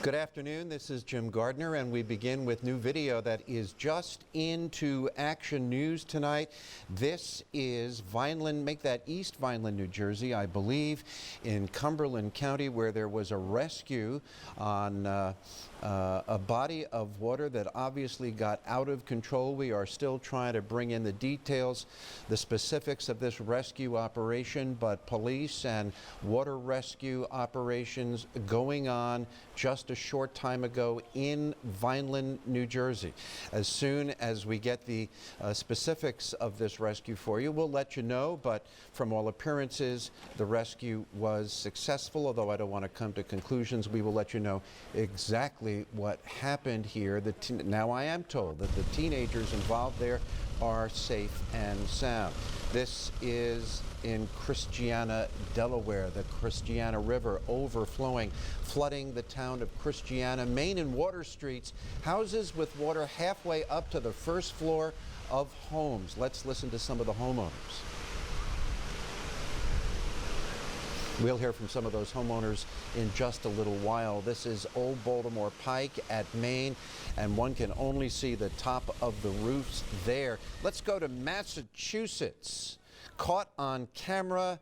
Good afternoon, this is Jim Gardner, and we begin with new video that is just into Action News tonight. This is Vineland, make that East Vineland, New Jersey, I believe, in Cumberland County, where there was a rescue on a body of water that obviously got out of control. We are still trying to bring in the details, the specifics of this rescue operation, but police and water rescue operations going on just a short time ago in Vineland, New Jersey. As soon as we get the specifics of this rescue for you, we'll let you know, but from all appearances, the rescue was successful. Although I don't want to come to conclusions, we will let you know exactly what happened here. Now I am told that the teenagers involved there are safe and sound. This is in Christiana, Delaware. The Christiana River overflowing, flooding the town of Christiana. Main and Water Streets, houses with water halfway up to the first floor of homes. Let's listen to some of the homeowners. We'll hear from some of those homeowners in just a little while. This is Old Baltimore Pike at Main, and one can only see the top of the roofs there. Let's go to Massachusetts. Caught on camera,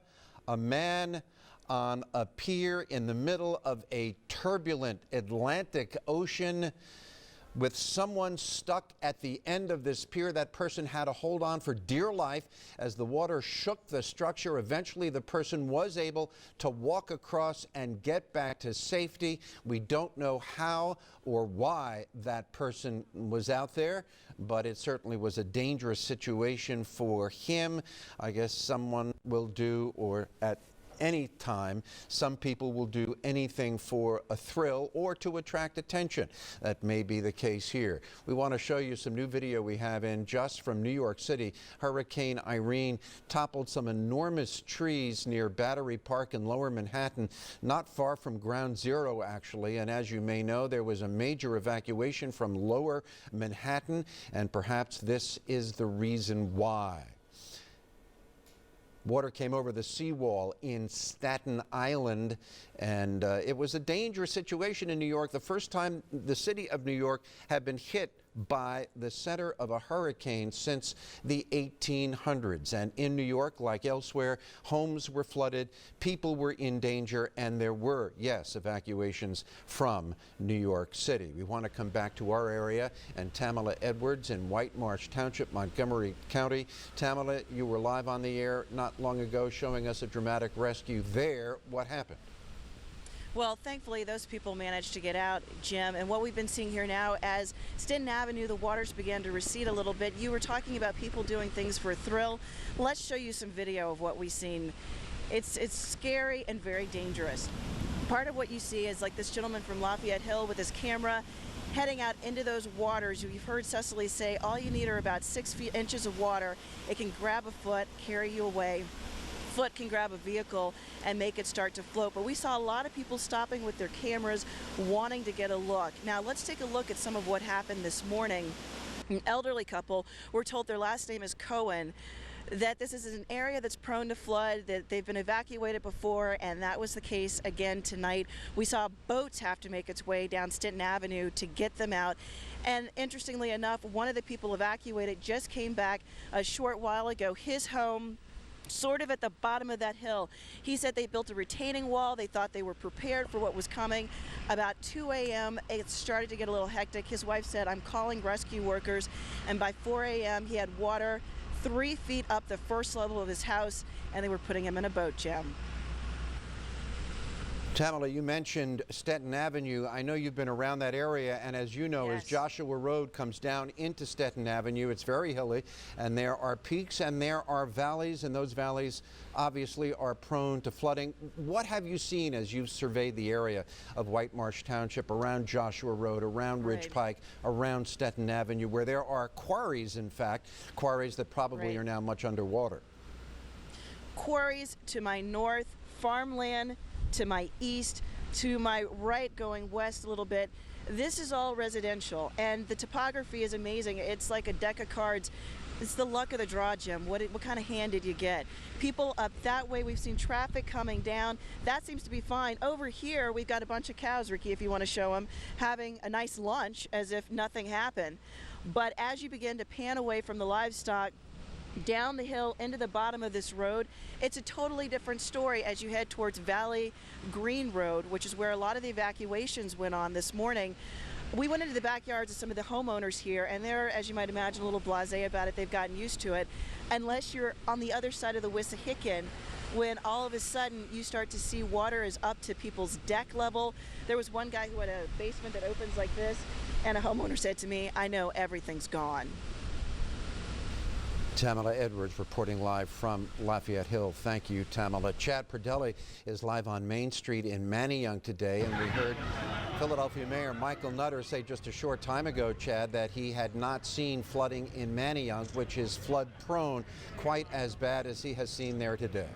a man on a pier in the middle of a turbulent Atlantic Ocean with someone stuck at the end of this pier. That person had to hold on for dear life as the water shook the structure. Eventually, the person was able to walk across and get back to safety. We don't know how or why that person was out there, but it certainly was a dangerous situation for him. I guess someone will do, or at any time, some people will do anything for a thrill or to attract attention. That may be the case here. We want to show you some new video we have in just from New York City. Hurricane Irene toppled some enormous trees near Battery Park in Lower Manhattan, not far from Ground Zero actually, and as you may know, there was a major evacuation from Lower Manhattan, and perhaps this is the reason why. Water came over the seawall in Staten Island, and it was a dangerous situation in New York. The first time the city of New York had been hit by the center of a hurricane since the 1800s. And in New York, like elsewhere, homes were flooded, people were in danger, and there were, yes, evacuations from New York City. We want to come back to our area and Tamala Edwards in White Marsh Township, Montgomery County. Tamala, you were live on the air not long ago showing us a dramatic rescue there. What happened? Well, thankfully, those people managed to get out, Jim. And what we've been seeing here now, as Stenton Avenue, the waters began to recede a little bit. You were talking about people doing things for a thrill. Let's show you some video of what we've seen. It's scary and very dangerous. Part of what you see is like this gentleman from Lafayette Hill with his camera heading out into those waters. You've heard Cecily say all you need are about 6 inches of water. It can grab a foot, carry you away. Foot can grab a vehicle and make it start to float. But we saw a lot of people stopping with their cameras, wanting to get a look. Now let's take a look at some of what happened this morning. An elderly couple, we're told their last name is Cohen, that this is an area that's prone to flood, that they've been evacuated before, and that was the case again tonight. We saw boats have to make its way down Stenton Avenue to get them out. And interestingly enough, one of the people evacuated just came back a short while ago. His home sort of at the bottom of that hill. He said they built a retaining wall. They thought they were prepared for what was coming. About 2 a.m. it started to get a little hectic. His wife said, I'm calling rescue workers. And by 4 a.m. he had water 3 feet up the first level of his house, and they were putting him in a boat, Jim. Tamala, you mentioned Staten Avenue. I know you've been around that area, and as you know, yes, as Joshua Road comes down into Staten Avenue, it's very hilly, and there are peaks and there are valleys, and those valleys obviously are prone to flooding. What have you seen as you've surveyed the area of White Marsh Township, around Joshua Road, around Ridge Pike, around Staten Avenue, where there are quarries, in fact, quarries that probably are now much underwater? Quarries to my north, farmland to my east, to my right going west a little bit. This is all residential, and the topography is amazing. It's like a deck of cards. It's the luck of the draw, Jim. What kind of hand did you get? People up that way, we've seen traffic coming down. That seems to be fine. Over here, we've got a bunch of cows, Ricky, if you want to show them, having a nice lunch as if nothing happened. But as you begin to pan away from the livestock, down the hill into the bottom of this road, it's a totally different story as you head towards Valley Green Road, which is where a lot of the evacuations went on this morning. We went into the backyards of some of the homeowners here, and they're, as you might imagine, a little blasé about it. They've gotten used to it. Unless you're on the other side of the Wissahickon, when all of a sudden you start to see water is up to people's deck level. There was one guy who had a basement that opens like this, and a homeowner said to me, "I know everything's gone." Tamala Edwards reporting live from Lafayette Hill. Thank you, Tamala. Chad Pradelli is live on Main Street in Manayunk today, and we heard Philadelphia Mayor Michael Nutter say just a short time ago, Chad, that he had not seen flooding in Manayunk, which is flood prone, quite as bad as he has seen there today.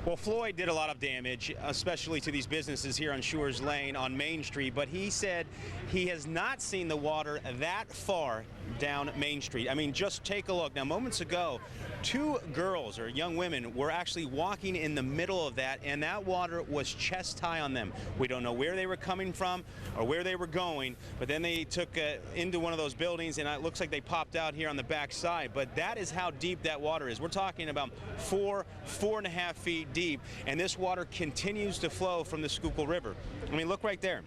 Well, Floyd did a lot of damage, especially to these businesses here on Shores Lane on Main Street, but he said he has not seen the water that far down Main Street. I mean, just take a look. Now, moments ago, two girls or young women were actually walking in the middle of that, and that water was chest high on them. We don't know where they were coming from or where they were going, but then they took into one of those buildings, and it looks like they popped out here on the back side. But that is how deep that water is. We're talking about 4.5 feet deep, and this water continues to flow from the Schuylkill River. I mean, look right there.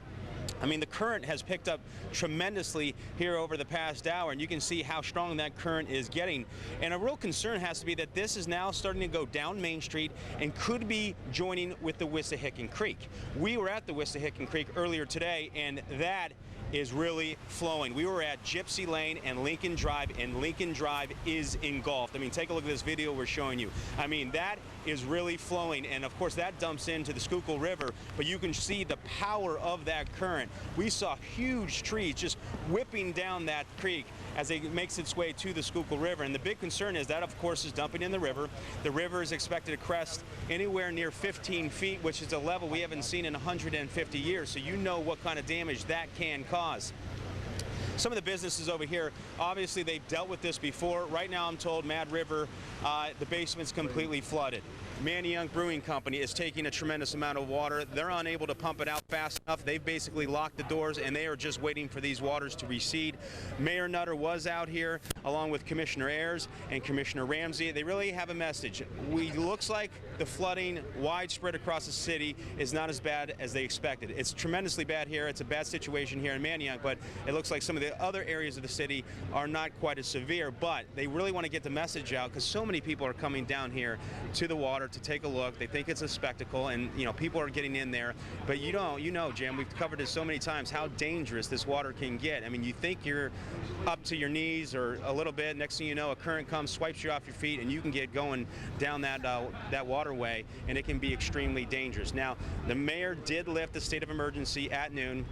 I mean, the current has picked up tremendously here over the past hour, and you can see how strong that current is getting. And a real concern has to be that this is now starting to go down Main Street and could be joining with the Wissahickon Creek. We were at the Wissahickon Creek earlier today, and that is really flowing. We were at Gypsy Lane and Lincoln Drive, and Lincoln Drive is engulfed. I mean, take a look at this video we're showing you. I mean, that is really flowing, and of course that dumps into the Schuylkill River, but you can see the power of that current. We saw huge trees just whipping down that creek as it makes its way to the Schuylkill River, and the big concern is that, of course, is dumping in the river. The river is expected to crest anywhere near 15 feet, which is a level we haven't seen in 150 years, so you know what kind of damage that can cause. Some of the businesses over here, obviously they've dealt with this before. Right now I'm told Mad River, the basement's completely flooded. Manayunk Brewing Company is taking a tremendous amount of water. They're unable to pump it out fast enough. They've basically locked the doors, and they are just waiting for these waters to recede. Mayor Nutter was out here along with Commissioner Ayers and Commissioner Ramsey. They really have a message. Looks like the flooding widespread across the city is not as bad as they expected. It's tremendously bad here. It's a bad situation here in Manayunk, but it looks like some of the other areas of the city are not quite as severe, but they really want to get the message out because so many people are coming down here to the water to take a look. They think it's a spectacle, and you know, people are getting in there, but you know, Jim, we've covered this so many times how dangerous this water can get. I mean, you think you're up to your knees or a little bit, next thing you know, a current comes, swipes you off your feet, and you can get going down that waterway, and it can be extremely dangerous. Now, the mayor did lift the state of emergency at noon.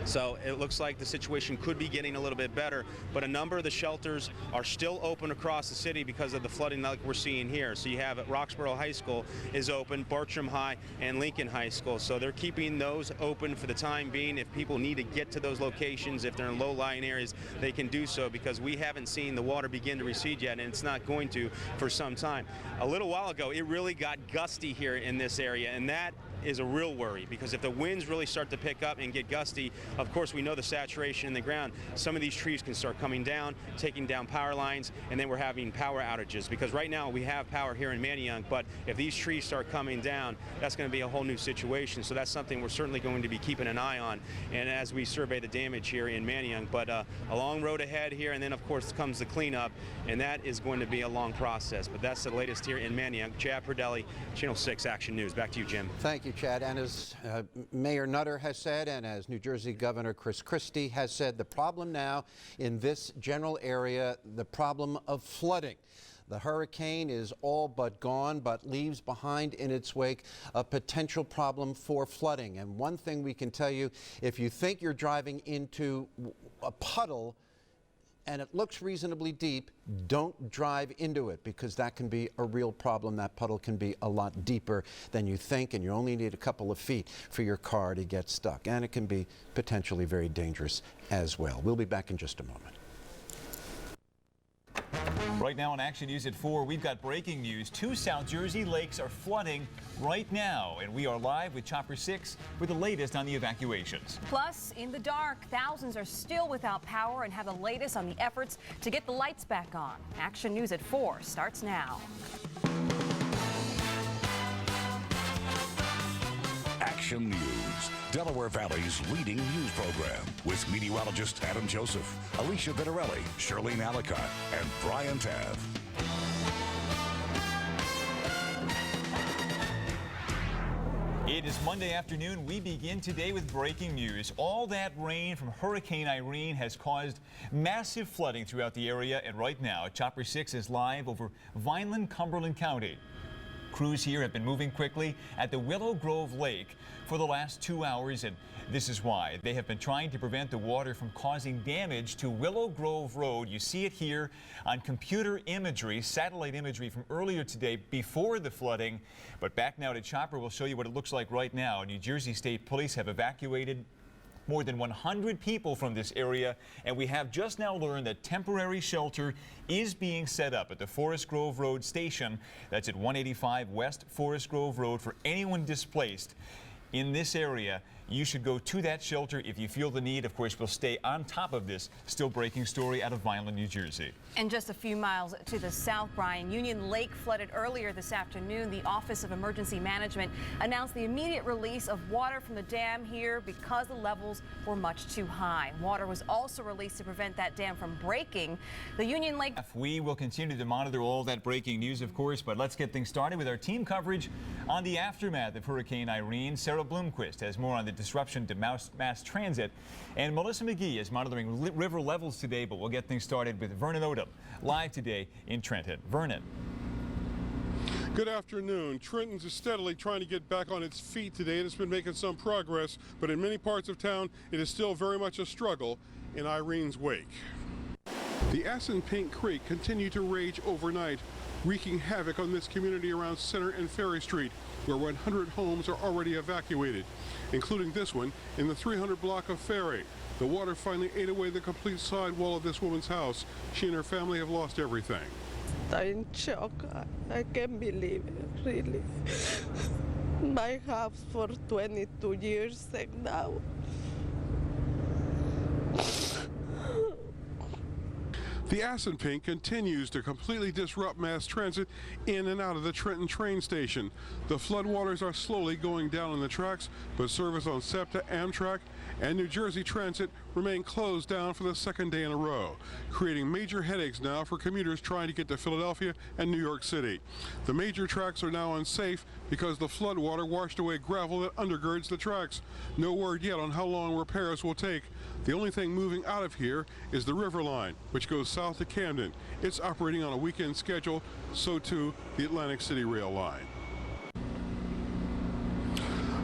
So it looks like the situation could be getting a little bit better, but a number of the shelters are still open across the city because of the flooding like we're seeing here. So you have Roxborough High School is open, Bartram High, and Lincoln High School. So they're keeping those open for the time being. If people need to get to those locations, if they're in low-lying areas, they can do so because we haven't seen the water begin to recede yet, and it's not going to for some time. A little while ago, it really got gusty here in this area, and that is a real worry because if the winds really start to pick up and get gusty, of course we know the saturation in the ground. Some of these trees can start coming down, taking down power lines, and then we're having power outages because right now we have power here in Manayunk, but if these trees start coming down, that's going to be a whole new situation. So that's something we're certainly going to be keeping an eye on, and as we survey the damage here in Manayunk. But a long road ahead here, and then of course comes the cleanup, and that is going to be a long process. But that's the latest here in Manayunk. Chad Pradelli, Channel 6 Action News. Back to you, Jim. Thank you, Chad. And as Mayor Nutter has said, and as New Jersey Governor Chris Christie has said, the problem now in this general area, the problem of flooding. The hurricane is all but gone, but leaves behind in its wake a potential problem for flooding. And one thing we can tell you, if you think you're driving into a puddle and it looks reasonably deep, don't drive into it because that can be a real problem. That puddle can be a lot deeper than you think, and you only need a couple of feet for your car to get stuck. And it can be potentially very dangerous as well. We'll be back in just a moment. Right now on Action News at 4, we've got breaking news. 2 South Jersey lakes are flooding right now, and we are live with Chopper 6 with the latest on the evacuations. Plus, in the dark, thousands are still without power and have the latest on the efforts to get the lights back on. Action News at 4 starts now. Action News, Delaware Valley's leading news program, with meteorologist Adam Joseph, Alicia Vittorelli, Shirlene Allicott, and Brian Tav. It is Monday afternoon. We begin today with breaking news. All that rain from Hurricane Irene has caused massive flooding throughout the area, and right now, Chopper 6 is live over Vineland, Cumberland County. Crews here have been moving quickly at the Willow Grove Lake for the last 2 hours, and this is why. They have been trying to prevent the water from causing damage to Willow Grove Road. You see it here on computer imagery, satellite imagery from earlier today before the flooding. But back now to Chopper, we'll show you what it looks like right now. New Jersey State Police have evacuated more than 100 people from this area, and we have just now learned that temporary shelter is being set up at the Forest Grove Road station. That's at 185 West Forest Grove Road. For anyone displaced in this area, you should go to that shelter if you feel the need. Of course, we'll stay on top of this still breaking story out of Vineland, New Jersey. And just a few miles to the south, Brian, Union Lake flooded earlier this afternoon. The Office of Emergency Management announced the immediate release of water from the dam here because the levels were much too high. Water was also released to prevent that dam from breaking. The Union Lake. We will continue to monitor all that breaking news, of course, but let's get things started with our team coverage on the aftermath of Hurricane Irene. Sarah Bloomquist has more on the disruption to mass transit, and Melissa McGee is monitoring river levels today, but we'll get things started with Vernon Odom live today in Trenton. Vernon. Good afternoon. Trenton's is steadily trying to get back on its feet today, and it's been making some progress, but in many parts of town it is still very much a struggle in Irene's wake. The Assunpink Creek continued to rage overnight, wreaking havoc on this community around Center and Ferry Street, where 100 homes are already evacuated, including this one in the 300 block of Ferry. The water finally ate away the complete sidewall of this woman's house. She and her family have lost everything. I'm in shock. I can't believe it, really. My house for 22 years and now. The Assunpink continues to completely disrupt mass transit in and out of the Trenton train station. The floodwaters are slowly going down on the tracks, but service on SEPTA, Amtrak, and New Jersey Transit remain closed down for the second day in a row, creating major headaches now for commuters trying to get to Philadelphia and New York City. The major tracks are now unsafe because the floodwater washed away gravel that undergirds the tracks. No word yet on how long repairs will take. The only thing moving out of here is the River Line, which goes south to Camden. It's operating on a weekend schedule, so too the Atlantic City Rail Line.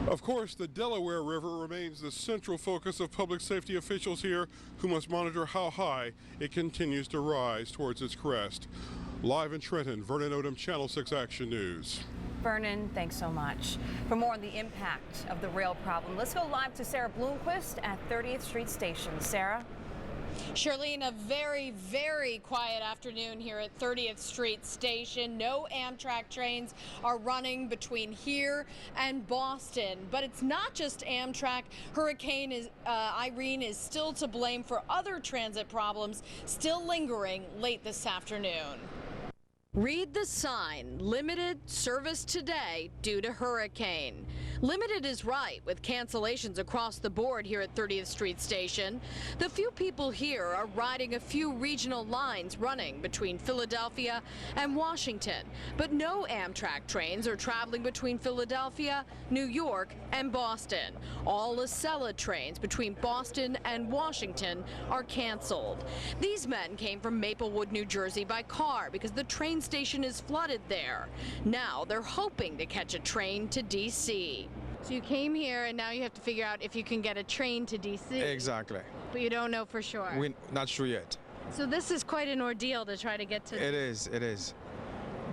Of course, the Delaware River remains the central focus of public safety officials here, who must monitor how high it continues to rise towards its crest. Live in Trenton, Vernon Odom, Channel 6 Action News. Vernon, thanks so much. For more on the impact of the rail problem, let's go live to Sarah Bloomquist at 30th Street Station. Sarah? Shirlene, a very, very quiet afternoon here at 30th Street Station. No Amtrak trains are running between here and Boston. But it's not just Amtrak. Hurricane Irene is still to blame for other transit problems still lingering late this afternoon. Read the sign, limited service today due to hurricane. Limited is right, with cancellations across the board here at 30th Street Station. The few people here are riding a few regional lines running between Philadelphia and Washington. But no Amtrak trains are traveling between Philadelphia, New York, and Boston. All Acela trains between Boston and Washington are canceled. These men came from Maplewood, New Jersey by car because the train station is flooded there. Now they're hoping to catch a train to D.C. So you came here and now you have to figure out if you can get a train to D.C. Exactly. But you don't know for sure. We're not sure yet. So this is quite an ordeal to try to get to. It is.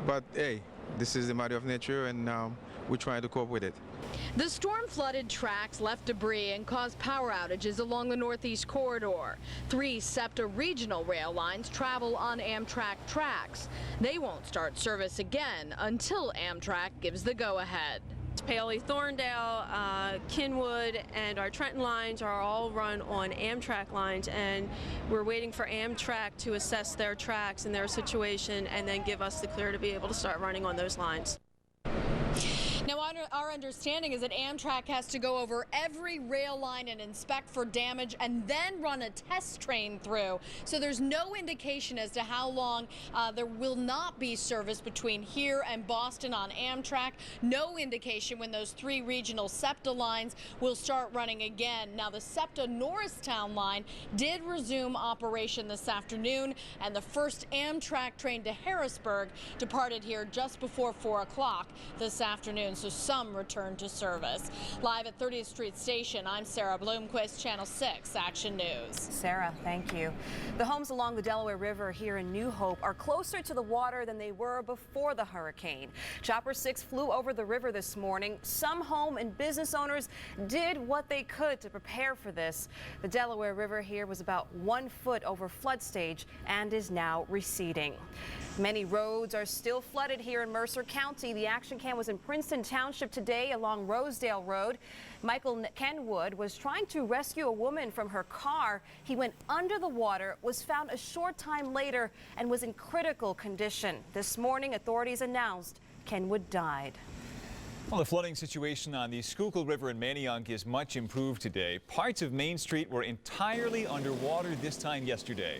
But hey, this is the matter of nature, and we try to cope with it. The storm flooded tracks, left debris, and caused power outages along the Northeast Corridor. 3 SEPTA regional rail lines travel on Amtrak tracks. They won't start service again until Amtrak gives the go-ahead. Paoli, Thorndale, Kinwood, and our Trenton lines are all run on Amtrak lines, and we're waiting for Amtrak to assess their tracks and their situation and then give us the clear to be able to start running on those lines. Now, our understanding is that Amtrak has to go over every rail line and inspect for damage and then run a test train through. So there's no indication as to how long there will not be service between here and Boston on Amtrak. No indication when those 3 regional SEPTA lines will start running again. Now, the SEPTA Norristown line did resume operation this afternoon, and the first Amtrak train to Harrisburg departed here just before 4 o'clock this afternoon. So some return to service. Live at 30th Street Station, I'm Sarah Bloomquist, Channel 6 Action News. Sarah, thank you. The homes along the Delaware River here in New Hope are closer to the water than they were before the hurricane. Chopper 6 flew over the river this morning. Some home and business owners did what they could to prepare for this. The Delaware River here was about 1 foot over flood stage and is now receding. Many roads are still flooded here in Mercer County. The action cam was in Princeton Township today along Rosedale Road. Michael Kenwood was trying to rescue a woman from her car. He went under the water, was found a short time later, and was in critical condition. This morning, authorities announced Kenwood died. Well, the flooding situation on the Schuylkill River in Manayunk is much improved today. Parts of Main Street were entirely underwater this time yesterday.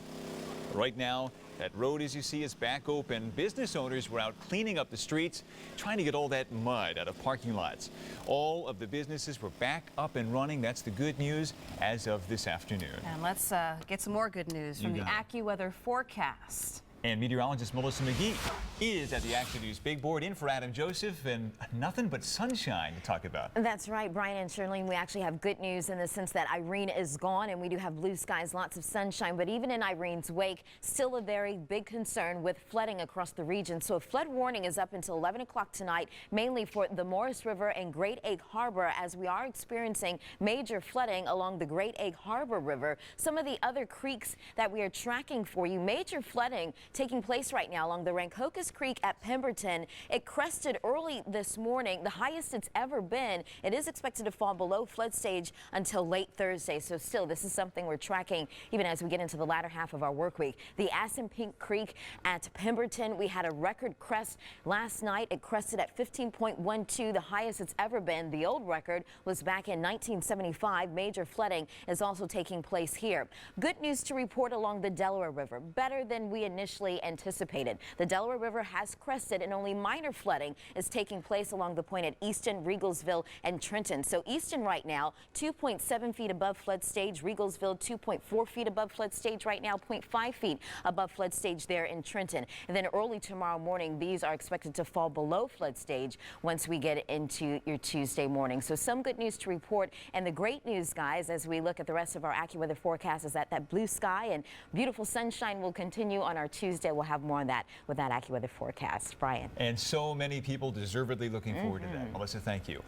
Right now, that road, as you see, is back open. Business owners were out cleaning up the streets, trying to get all that mud out of parking lots. All of the businesses were back up and running. That's the good news as of this afternoon. And let's get some more good news from the AccuWeather forecast. And meteorologist Melissa McGee is at the Action News Big Board in for Adam Joseph, and nothing but sunshine to talk about. That's right, Brian and Shirlene. We actually have good news in the sense that Irene is gone and we do have blue skies, lots of sunshine. But even in Irene's wake, still a very big concern with flooding across the region. So a flood warning is up until 11 o'clock tonight, mainly for the Morris River and Great Egg Harbor, as we are experiencing major flooding along the Great Egg Harbor River. Some of the other creeks that we are tracking for you, major flooding taking place right now along the Rancocas Creek at Pemberton. It crested early this morning, the highest it's ever been. It is expected to fall below flood stage until late Thursday. So still, this is something we're tracking even as we get into the latter half of our work week. The Assunpink Creek at Pemberton, we had a record crest last night. It crested at 15.12, the highest it's ever been. The old record was back in 1975. Major flooding is also taking place here. Good news to report along the Delaware River, better than we initially anticipated. The Delaware River has crested and only minor flooding is taking place along the point at Easton, Regalsville, and Trenton. So Easton right now 2.7 feet above flood stage, Regalsville 2.4 feet above flood stage right now, 0.5 feet above flood stage there in Trenton. And then early tomorrow morning, these are expected to fall below flood stage once we get into your Tuesday morning. So some good news to report. And the great news, guys, as we look at the rest of our AccuWeather forecast, is that blue sky and beautiful sunshine will continue on our Tuesday. We'll have more on that with that AccuWeather forecast. Brian. And so many people deservedly looking forward to that. Melissa, thank you.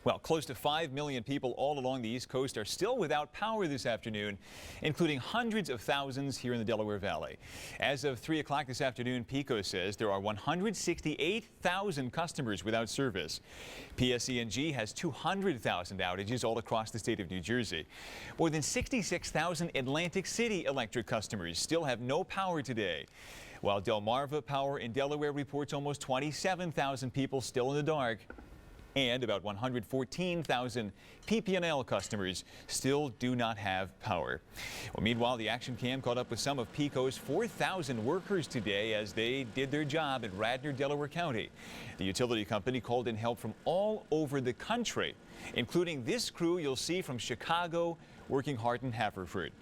Well, close to 5 million people all along the East Coast are still without power this afternoon, including hundreds of thousands here in the Delaware Valley. As of 3 o'clock this afternoon, PECO says there are 168,000 customers without service. PSE&G has 200,000 outages all across the state of New Jersey. More than 66,000 Atlantic City electric customers still have no power today, while Delmarva Power in Delaware reports almost 27,000 people still in the dark. And about 114,000 PP&L customers still do not have power. Well, meanwhile, the Action Cam caught up with some of PECO's 4,000 workers today as they did their job at Radnor, Delaware County. The utility company called in help from all over the country, including this crew you'll see from Chicago working hard in Haverford.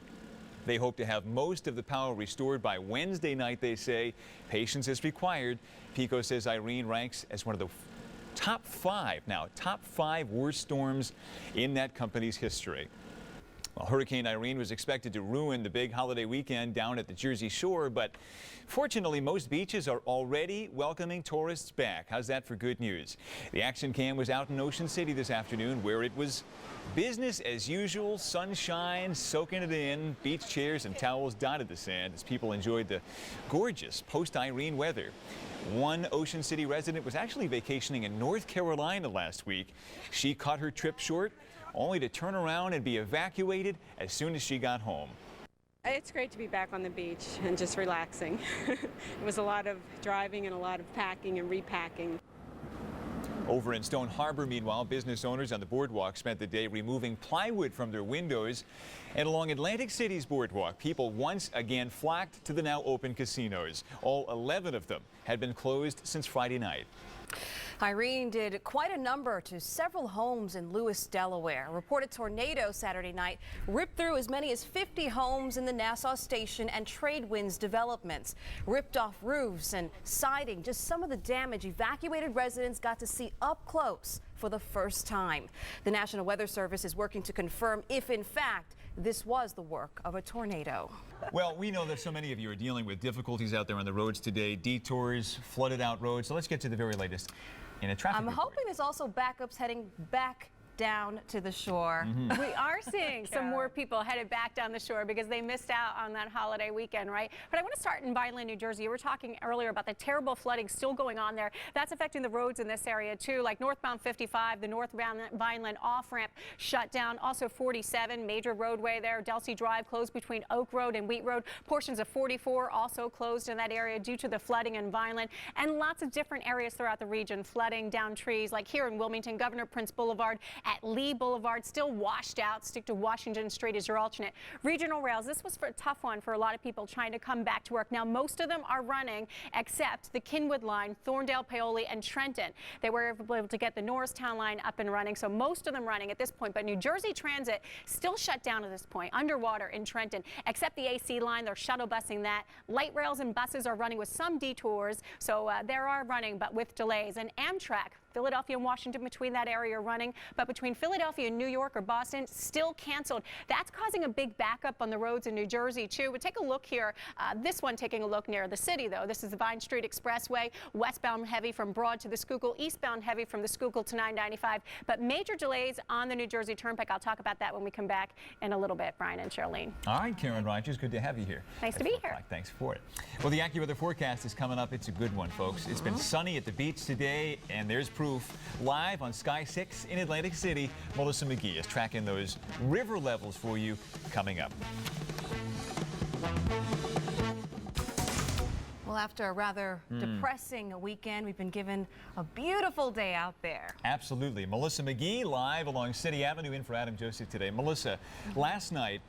They hope to have most of the power restored by Wednesday night, they say. Patience is required. PECO says Irene ranks as one of the top five worst storms in that company's history. Well, Hurricane Irene was expected to ruin the big holiday weekend down at the Jersey Shore, but fortunately, most beaches are already welcoming tourists back. How's that for good news? The action cam was out in Ocean City this afternoon, where it was business as usual, sunshine, soaking it in, beach chairs and towels dotted the sand as people enjoyed the gorgeous post-Irene weather. One Ocean City resident was actually vacationing in North Carolina last week. She cut her trip short, only to turn around and be evacuated as soon as she got home. It's great to be back on the beach and just relaxing. It was a lot of driving and a lot of packing and repacking. Over in Stone Harbor, meanwhile, business owners on the boardwalk spent the day removing plywood from their windows. And along Atlantic City's boardwalk, people once again flocked to the now open casinos. All 11 of them had been closed since Friday night. Irene did quite a number to several homes in Lewis, Delaware. A reported tornado Saturday night ripped through as many as 50 homes in the Nassau Station and Tradewinds developments. Ripped off roofs and siding, just some of the damage evacuated residents got to see up close for the first time. The National Weather Service is working to confirm if, in fact, this was the work of a tornado. Well, we know that so many of you are dealing with difficulties out there on the roads today, detours, flooded out roads. So let's get to the very latest in a traffic report. Hoping there's also backups heading back down to the shore. We are seeing some more people headed back down the shore because they missed out on that holiday weekend, right? But I want to start in Vineland, New Jersey. You were talking earlier about the terrible flooding still going on there. That's affecting the roads in this area too, like northbound 55, the northbound Vineland off-ramp shut down. Also 47, major roadway there. Delsey Drive closed between Oak Road and Wheat Road. Portions of 44 also closed in that area due to the flooding in Vineland. And lots of different areas throughout the region flooding down trees, like here in Wilmington, Governor Prince Boulevard at Lee Boulevard still washed out. Stick to Washington Street as your alternate. Regional rails, this was a tough one for a lot of people trying to come back to work. Now, most of them are running except the Kinwood line, Thorndale, Paoli, and Trenton. They were able to get the Norristown line up and running, so most of them running at this point. But New Jersey Transit still shut down at this point, underwater in Trenton, except the AC line. They're shuttle busing that. Light rails and buses are running with some detours, so they are running, but with delays. And Amtrak, Philadelphia and Washington, between that area are running, but between Philadelphia and New York or Boston, still canceled. That's causing a big backup on the roads in New Jersey too. But take a look here. This one taking a look near the city though. This is the Vine Street Expressway, westbound heavy from Broad to the Schuylkill, eastbound heavy from the Schuylkill to 995. But major delays on the New Jersey Turnpike. I'll talk about that when we come back in a little bit, Brian and Charlene. All right, Karen Rogers, good to have you here. Nice to be here. Thanks for it. Well, the AccuWeather forecast is coming up. It's a good one, folks. It's been sunny at the beach today, and there's proof. Live on Sky 6 in Atlantic City, Melissa McGee is tracking those river levels for you coming up. Well, after a rather depressing weekend, we've been given a beautiful day out there. Absolutely. Melissa McGee live along City Avenue in for Adam Joseph today. Melissa, last night,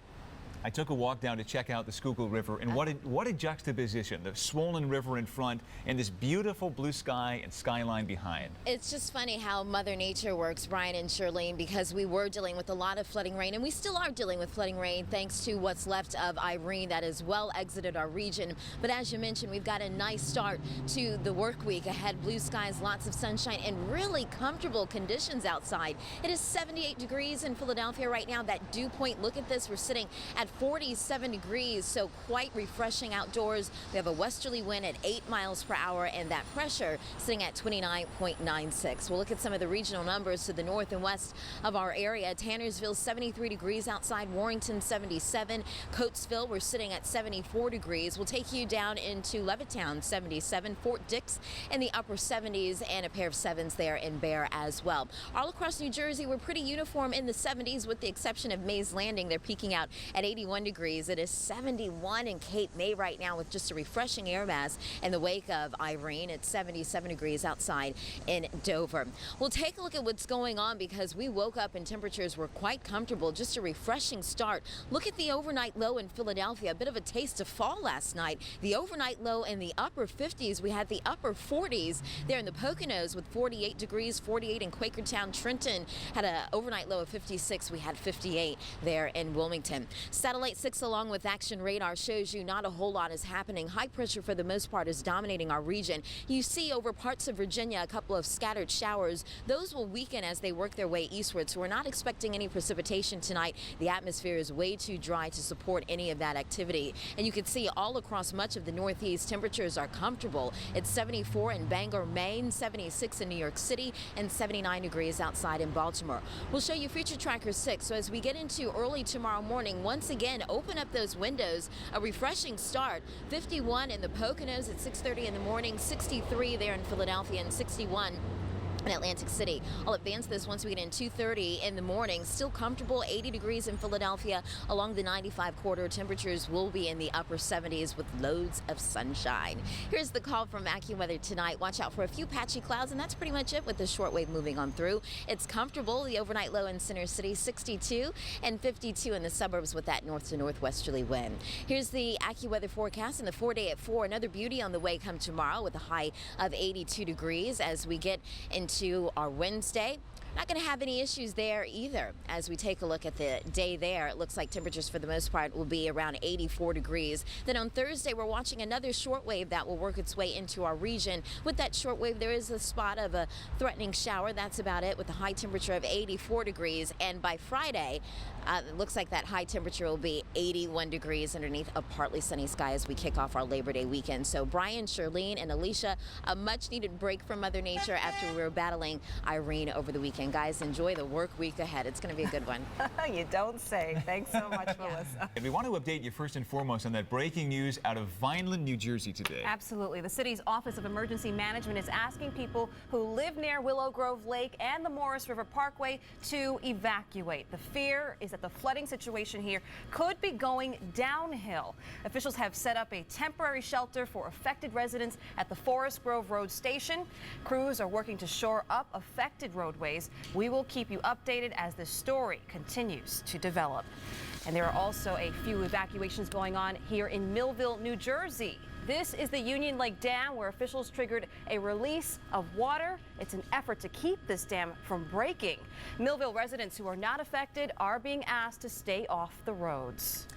I took a walk down to check out the Schuylkill River, and what a juxtaposition. The swollen river in front and this beautiful blue sky and skyline behind. It's just funny how Mother Nature works, Brian and Charlene, because we were dealing with a lot of flooding rain, and we still are dealing with flooding rain thanks to what's left of Irene that has well exited our region. But as you mentioned, we've got a nice start to the work week ahead. Blue skies, lots of sunshine, and really comfortable conditions outside. It is 78 degrees in Philadelphia right now. That dew point, look at this, we're sitting at 47 degrees, so quite refreshing outdoors. We have a westerly wind at 8 miles per hour, and that pressure sitting at 29.96. We'll look at some of the regional numbers to the north and west of our area. Tannersville 73 degrees outside, Warrington 77, Coatesville we're sitting at 74 degrees. We'll take you down into Levittown 77, Fort Dix in the upper 70s, and a pair of 7s there in Bear as well. All across New Jersey we're pretty uniform in the 70s with the exception of Mays Landing. They're peaking out at 81 degrees. It is 71 in Cape May right now with just a refreshing air mass in the wake of Irene. It's 77 degrees outside in Dover. We'll take a look at what's going on because we woke up and temperatures were quite comfortable. Just a refreshing start. Look at the overnight low in Philadelphia. A bit of a taste of fall last night. The overnight low in the upper 50s. We had the upper 40s there in the Poconos with 48 degrees, 48 in Quakertown. Trenton had an overnight low of 56. We had 58 there in Wilmington. Satellite 6 along with Action Radar shows you not a whole lot is happening. High pressure for the most part is dominating our region. You see over parts of Virginia a couple of scattered showers. Those will weaken as they work their way eastward, so we're not expecting any precipitation tonight. The atmosphere is way too dry to support any of that activity. And you can see all across much of the Northeast, temperatures are comfortable. It's 74 in Bangor, Maine, 76 in New York City, and 79 degrees outside in Baltimore. We'll show you Future Tracker 6. So as we get into early tomorrow morning, once again, open up those windows. A refreshing start. 51 in the Poconos at 6:30 in the morning, 63 there in Philadelphia, and 61 in Atlantic City. I'll advance this once we get in 2:30 in the morning. Still comfortable, 80 degrees in Philadelphia. Along the 95 corridor, temperatures will be in the upper 70s with loads of sunshine. Here's the call from AccuWeather tonight. Watch out for a few patchy clouds, and that's pretty much it with the shortwave moving on through. It's comfortable. The overnight low in Center City, 62, and 52 in the suburbs with that north to northwesterly wind. Here's the AccuWeather forecast and the 4-day at 4. Another beauty on the way come tomorrow with a high of 82 degrees as we get into our Wednesday. Not going to have any issues there either. As we take a look at the day there, it looks like temperatures for the most part will be around 84 degrees. Then on Thursday, we're watching another short wave that will work its way into our region. With that short wave, there is a spot of a threatening shower. That's about it, with a high temperature of 84 degrees. And by Friday, it looks like that high temperature will be 81 degrees underneath a partly sunny sky as we kick off our Labor Day weekend. So Brian, Charlene, and Alicia, a much needed break from Mother Nature after we were battling Irene over the weekend. Guys, enjoy the work week ahead. It's going to be a good one. You don't say. Thanks so much, Melissa. And we want to update you first and foremost on that breaking news out of Vineland, New Jersey today. Absolutely. The city's Office of Emergency Management is asking people who live near Willow Grove Lake and the Morris River Parkway to evacuate. The fear is that the flooding situation here could be going downhill. Officials have set up a temporary shelter for affected residents at the Forest Grove Road Station. Crews are working to shore up affected roadways. We will keep you updated as the story continues to develop. And there are also a few evacuations going on here in Millville, New Jersey. This is the Union Lake Dam, where officials triggered a release of water. It's an effort to keep this dam from breaking. Millville residents who are not affected are being asked to stay off the roads.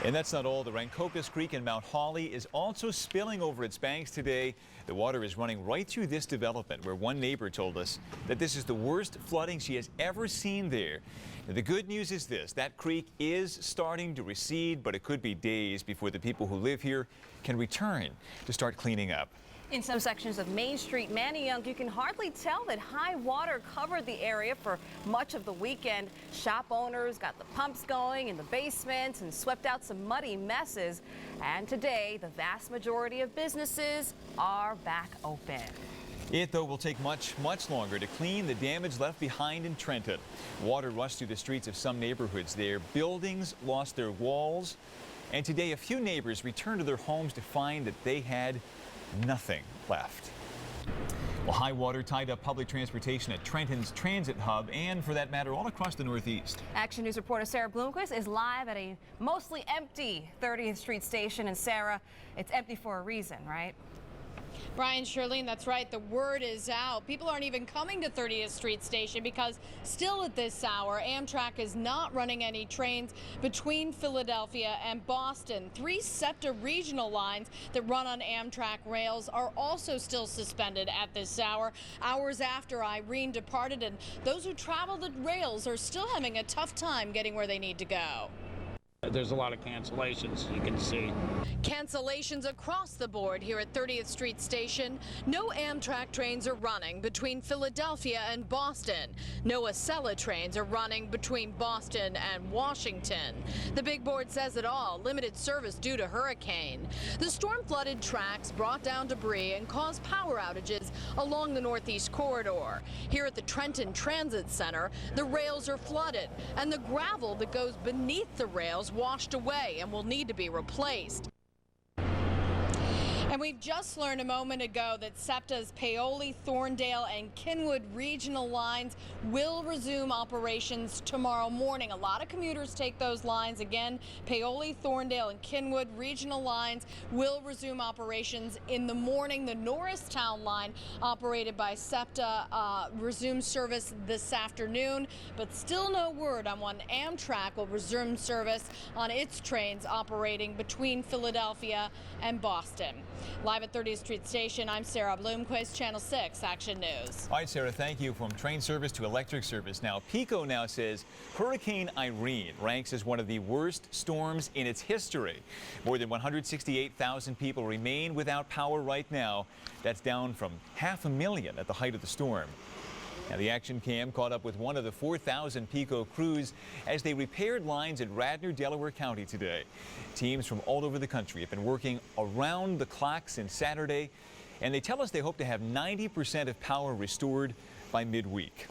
And that's not all. The Rancocas Creek in Mount Holly is also spilling over its banks today. The water is running right through this development, where one neighbor told us that this is the worst flooding she has ever seen there. Now, the good news is this: that creek is starting to recede, but it could be days before the people who live here can return to start cleaning up. In some sections of Main Street, Manayunk, you can hardly tell that high water covered the area for much of the weekend. Shop owners got the pumps going in the basement and swept out some muddy messes. And today, the vast majority of businesses are back open. It, though, will take much longer to clean the damage left behind in Trenton. Water rushed through the streets of some neighborhoods there. Buildings lost their walls. And today, a few neighbors returned to their homes to find that they had nothing left. Well, high water tied up public transportation at Trenton's transit hub, and for that matter, all across the Northeast. Action News reporter Sarah Bloomquist is live at a mostly empty 30th Street station. And Sarah, it's empty for a reason, right? Brian, Charlene, that's right. The word is out. People aren't even coming to 30th Street Station because still at this hour, Amtrak is not running any trains between Philadelphia and Boston. 3 SEPTA regional lines that run on Amtrak rails are also still suspended at this hour, hours after Irene departed, and those who travel the rails are still having a tough time getting where they need to go. There's a lot of cancellations, you can see. Cancellations across the board here at 30th Street Station. No Amtrak trains are running between Philadelphia and Boston. No Acela trains are running between Boston and Washington. The big board says it all: limited service due to hurricane. The storm flooded tracks, brought down debris, and caused power outages along the Northeast corridor. Here at the Trenton Transit Center, the rails are flooded, and the gravel that goes beneath the rails washed away and will need to be replaced. And we've just learned a moment ago that SEPTA's Paoli, Thorndale, and Kinwood regional lines will resume operations tomorrow morning. A lot of commuters take those lines. Again, Paoli, Thorndale, and Kinwood regional lines will resume operations in the morning. The Norristown line, operated by SEPTA, resumes service this afternoon, but still no word on when Amtrak will resume service on its trains operating between Philadelphia and Boston. Live at 30th Street Station, I'm Sarah Bloomquist, Channel 6 Action News. All right, Sarah, thank you. From train service to electric service. Now, PECO now says Hurricane Irene ranks as one of the worst storms in its history. More than 168,000 people remain without power right now. That's down from 500,000 at the height of the storm. Now, the Action Cam caught up with one of the 4,000 PECO crews as they repaired lines at Radnor, Delaware County today. Teams from all over the country have been working around the clock since Saturday, and they tell us they hope to have 90% of power restored by midweek.